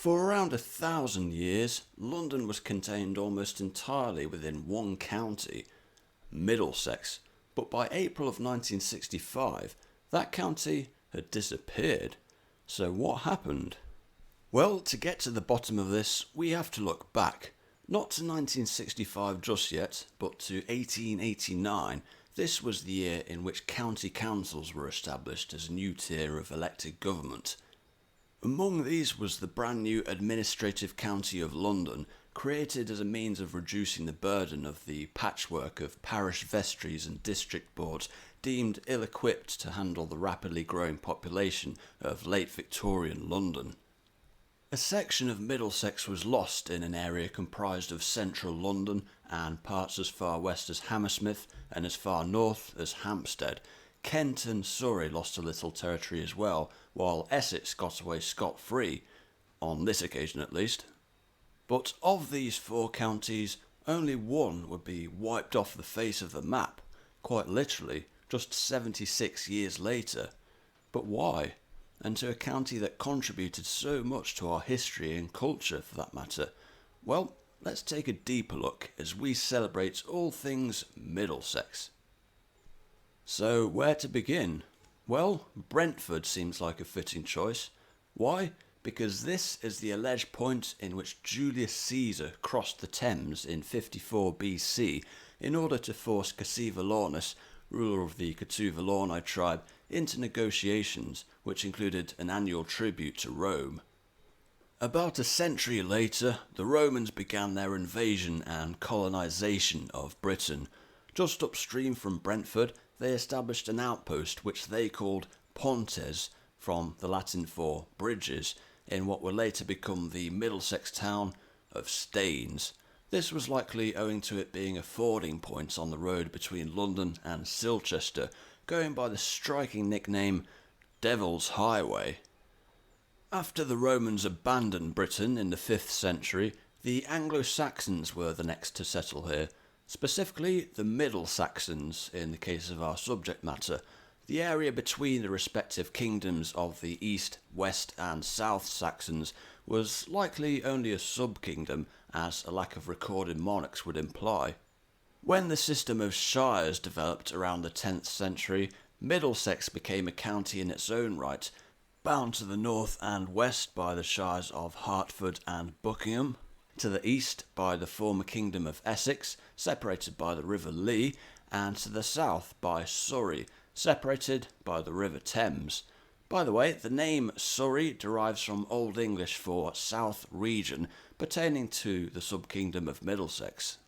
For around 1,000 years, London was contained almost entirely within one county, Middlesex, but by April of 1965, that county had disappeared. So what happened? Well, to get to the bottom of this, we have to look back. Not to 1965 just yet, but to 1889. This was the year in which county councils were established as a new tier of elected government. Among these was the brand new administrative county of London, created as a means of reducing the burden of the patchwork of parish vestries and district boards deemed ill-equipped to handle the rapidly growing population of late Victorian London. A section of Middlesex was lost in an area comprised of central London and parts as far west as Hammersmith and as far north as Hampstead. Kent and Surrey lost a little territory as well, while Essex got away scot-free, on this occasion at least. But of these four counties, only one would be wiped off the face of the map, quite literally, just 76 years later. But why? And to a county that contributed so much to our history and culture, for that matter? Well, let's take a deeper look as we celebrate all things Middlesex. So, where to begin? Well, Brentford seems like a fitting choice. Why? Because this is the alleged point in which Julius Caesar crossed the Thames in 54 BC in order to force Cassivellaunus, ruler of the Catuvallani tribe, into negotiations which included an annual tribute to Rome. About a century later, the Romans began their invasion and colonisation of Britain. Just upstream from Brentford, they established an outpost which they called Pontes, from the Latin for bridges, in what would later become the Middlesex town of Staines. This was likely owing to it being a fording point on the road between London and Silchester, going by the striking nickname Devil's Highway. After the Romans abandoned Britain in the 5th century, the Anglo-Saxons were the next to settle here. Specifically, the Middle Saxons, in the case of our subject matter, the area between the respective kingdoms of the East, West and South Saxons was likely only a sub-kingdom, as a lack of recorded monarchs would imply. When the system of shires developed around the 10th century, Middlesex became a county in its own right, bound to the north and west by the shires of Hertford and Buckingham, to the east by the former kingdom of Essex, separated by the River Lee, and to the south by Surrey, separated by the River Thames. By the way, the name Surrey derives from Old English for South Region, pertaining to the sub-kingdom of Middlesex.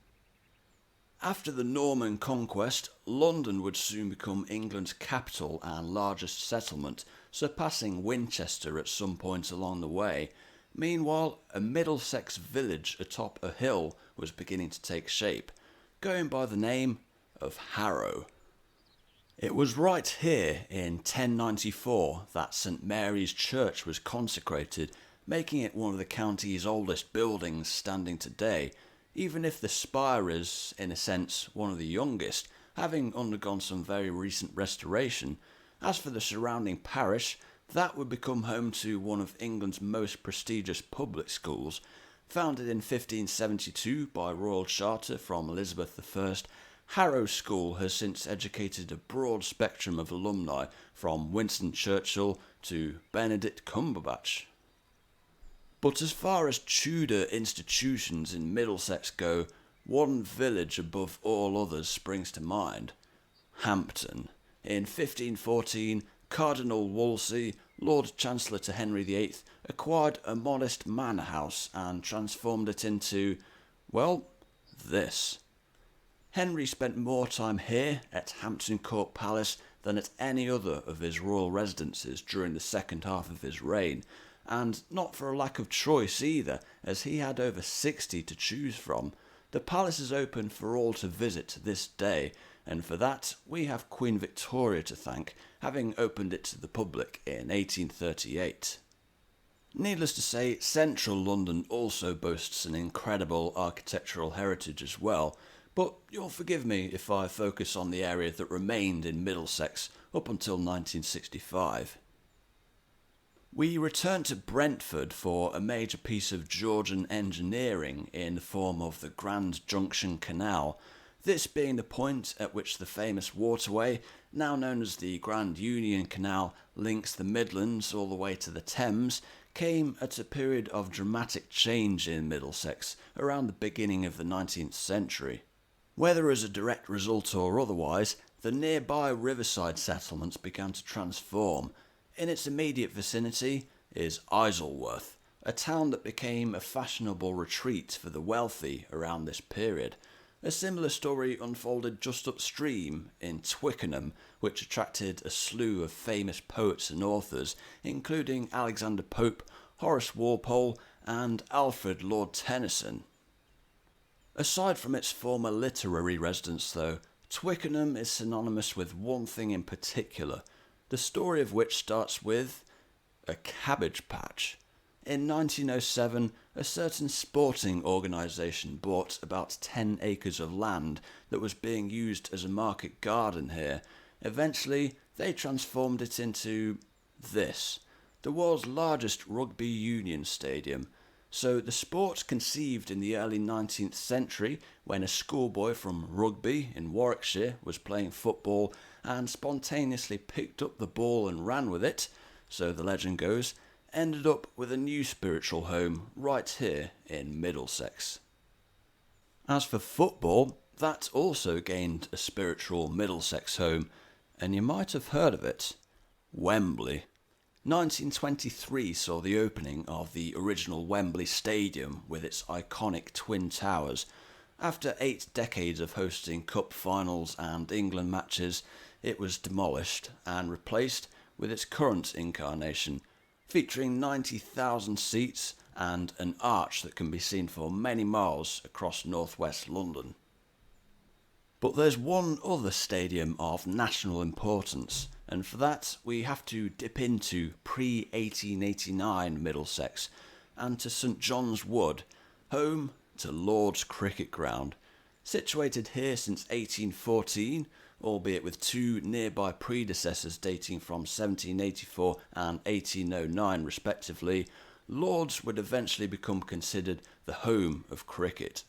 After the Norman conquest, London would soon become England's capital and largest settlement, surpassing Winchester at some point along the way. Meanwhile, a Middlesex village atop a hill was beginning to take shape, going by the name of Harrow. It was right here in 1094 that St Mary's Church was consecrated, making it one of the county's oldest buildings standing today, even if the spire is, in a sense, one of the youngest, having undergone some very recent restoration. As for the surrounding parish, that would become home to one of England's most prestigious public schools. Founded in 1572 by royal charter from Elizabeth I, Harrow School has since educated a broad spectrum of alumni, from Winston Churchill to Benedict Cumberbatch. But as far as Tudor institutions in Middlesex go, one village above all others springs to mind: Hampton. In 1514, Cardinal Wolsey, Lord Chancellor to Henry VIII, acquired a modest manor house and transformed it into, well, this. Henry spent more time here at Hampton Court Palace than at any other of his royal residences during the second half of his reign, and not for a lack of choice either, as he had over 60 to choose from. The palace is open for all to visit to this day, and for that we have Queen Victoria to thank, having opened it to the public in 1838. Needless to say, central London also boasts an incredible architectural heritage as well, but you'll forgive me if I focus on the area that remained in Middlesex up until 1965. We return to Brentford for a major piece of Georgian engineering in the form of the Grand Junction Canal, this being the point at which the famous waterway, now known as the Grand Union Canal, links the Midlands all the way to the Thames, came at a period of dramatic change in Middlesex around the beginning of the 19th century. Whether as a direct result or otherwise, the nearby riverside settlements began to transform. In its immediate vicinity is Isleworth, a town that became a fashionable retreat for the wealthy around this period. A similar story unfolded just upstream in Twickenham, which attracted a slew of famous poets and authors, including Alexander Pope, Horace Walpole, and Alfred Lord Tennyson. Aside from its former literary residence, though, Twickenham is synonymous with one thing in particular, the story of which starts with a cabbage patch. In 1907, a certain sporting organisation bought about 10 acres of land that was being used as a market garden here. Eventually, they transformed it into this, the world's largest rugby union stadium. So the sport conceived in the early 19th century when a schoolboy from Rugby in Warwickshire was playing football and spontaneously picked up the ball and ran with it, so the legend goes, ended up with a new spiritual home right here in Middlesex. As for football, that also gained a spiritual Middlesex home, and you might have heard of it, Wembley. 1923 saw the opening of the original Wembley Stadium with its iconic twin towers. After 8 decades of hosting cup finals and England matches, it was demolished and replaced with its current incarnation, featuring 90,000 seats and an arch that can be seen for many miles across northwest London. But there's one other stadium of national importance, and for that we have to dip into pre-1889 Middlesex and to St John's Wood, home to Lord's Cricket Ground. Situated here since 1814, albeit with 2 nearby predecessors dating from 1784 and 1809 respectively, Lord's would eventually become considered the home of cricket.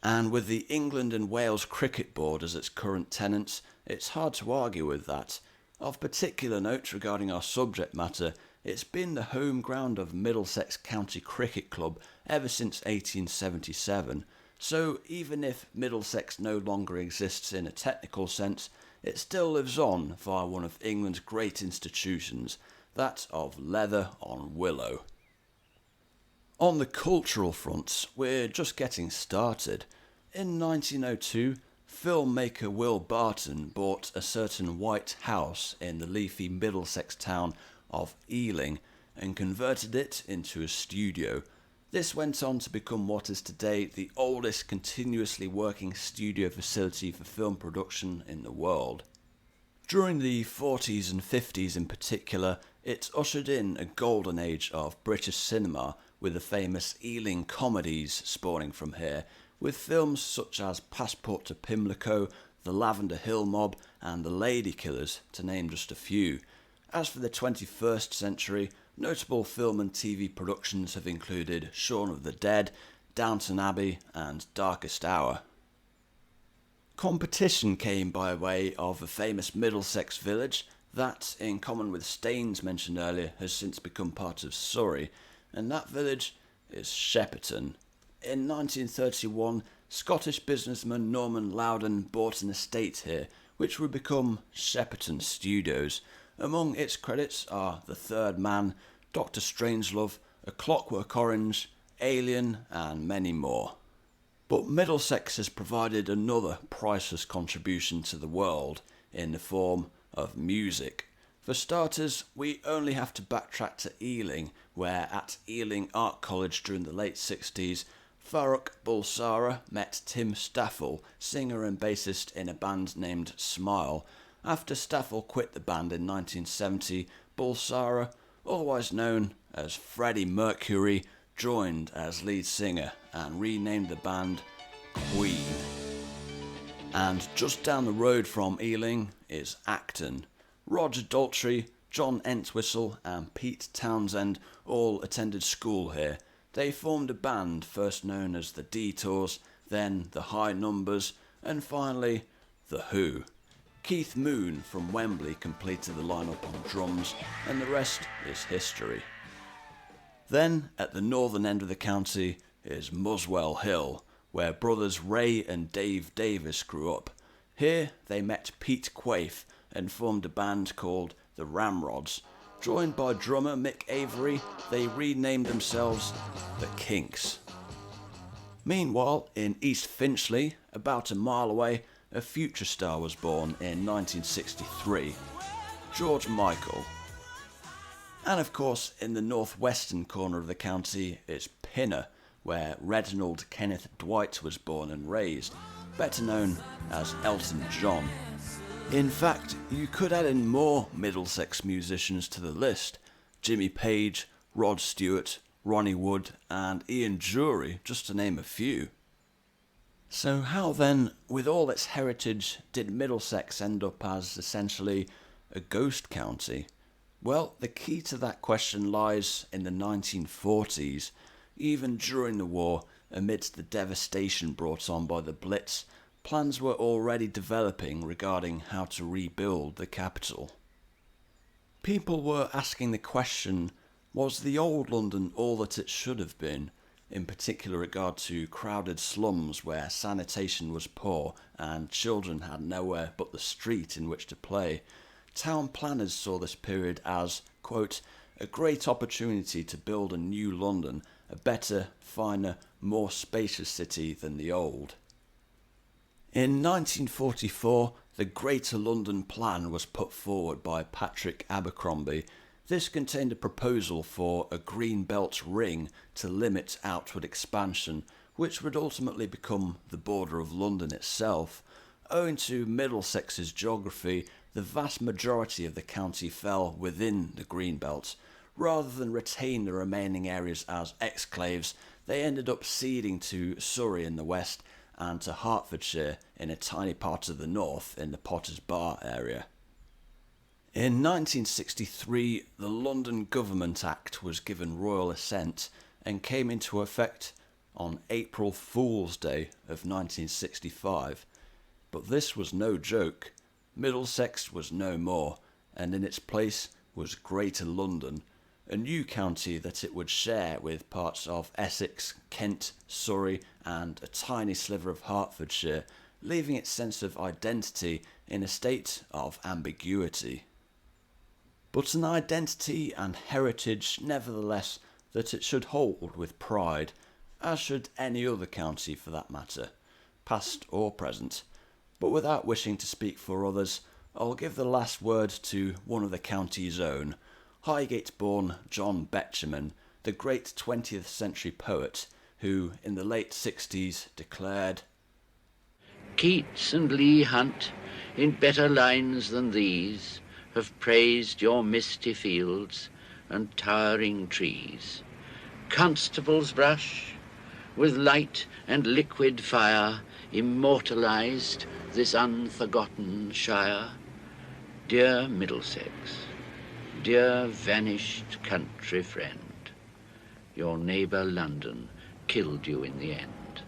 And with the England and Wales Cricket Board as its current tenants, it's hard to argue with that. Of particular note regarding our subject matter, it's been the home ground of Middlesex County Cricket Club ever since 1877, so even if Middlesex no longer exists in a technical sense, it still lives on via one of England's great institutions, that of leather on willow. On the cultural front, we're just getting started. In 1902, filmmaker Will Barton bought a certain white house in the leafy Middlesex town of Ealing and converted it into a studio. This went on to become what is today the oldest continuously working studio facility for film production in the world. During the 40s and 50s in particular, it ushered in a golden age of British cinema, with the famous Ealing comedies spawning from here, with films such as Passport to Pimlico, The Lavender Hill Mob and The Lady Killers, to name just a few. As for the 21st century, notable film and TV productions have included Shaun of the Dead, Downton Abbey and Darkest Hour. Competition came by way of a famous Middlesex village that, in common with Staines mentioned earlier, has since become part of Surrey, and that village is Shepperton. In 1931, Scottish businessman Norman Loudon bought an estate here, which would become Shepperton Studios. Among its credits are The Third Man, Dr. Strangelove, A Clockwork Orange, Alien, and many more. But Middlesex has provided another priceless contribution to the world in the form of music. For starters, we only have to backtrack to Ealing, where at Ealing Art College during the late 60s, Farrukh Bulsara met Tim Staffel, singer and bassist in a band named Smile. After Staffel quit the band in 1970, Bulsara, otherwise known as Freddie Mercury, joined as lead singer and renamed the band Queen. And just down the road from Ealing is Acton. Roger Daltrey, John Entwistle and Pete Townsend all attended school here. They formed a band first known as the Detours, then the High Numbers, and finally the Who. Keith Moon from Wembley completed the lineup on drums, and the rest is history. Then, at the northern end of the county, is Muswell Hill, where brothers Ray and Dave Davis grew up. Here they met Pete Quaife and formed a band called the Ramrods. Joined by drummer Mick Avery, they renamed themselves the Kinks. Meanwhile, in East Finchley, about a mile away, a future star was born in 1963, George Michael. And of course, in the northwestern corner of the county is Pinner, where Reginald Kenneth Dwight was born and raised, better known as Elton John. In fact, you could add in more Middlesex musicians to the list: Jimmy Page, Rod Stewart, Ronnie Wood and Ian Dury, just to name a few. So how then, with all its heritage, did Middlesex end up as essentially a ghost county? Well, the key to that question lies in the 1940s. Even during the war, amidst the devastation brought on by the Blitz, plans were already developing regarding how to rebuild the capital. People were asking the question, was the old London all that it should have been, in particular regard to crowded slums where sanitation was poor and children had nowhere but the street in which to play? Town planners saw this period as, quote, a great opportunity to build a new London, a better, finer, more spacious city than the old. In 1944, the Greater London Plan was put forward by Patrick Abercrombie. This contained a proposal for a green belt ring to limit outward expansion, which would ultimately become the border of London itself. Owing to Middlesex's geography, the vast majority of the county fell within the green belt. Rather than retain the remaining areas as exclaves, they ended up ceding to Surrey in the west and to Hertfordshire in a tiny part of the north in the Potters Bar area. In 1963, the London Government Act was given royal assent and came into effect on April Fool's Day of 1965. But this was no joke. Middlesex was no more, and in its place was Greater London, a new county that it would share with parts of Essex, Kent, Surrey and a tiny sliver of Hertfordshire, leaving its sense of identity in a state of ambiguity. But an identity and heritage, nevertheless, that it should hold with pride, as should any other county for that matter, past or present. But without wishing to speak for others, I'll give the last word to one of the county's own, Highgate-born John Betjeman, the great 20th century poet, who in the late 60s declared, Keats and Leigh Hunt, in better lines than these, have praised your misty fields and towering trees. Constable's brush, with light and liquid fire, immortalized this unforgotten shire. Dear Middlesex, dear vanished country friend, your neighbour London killed you in the end.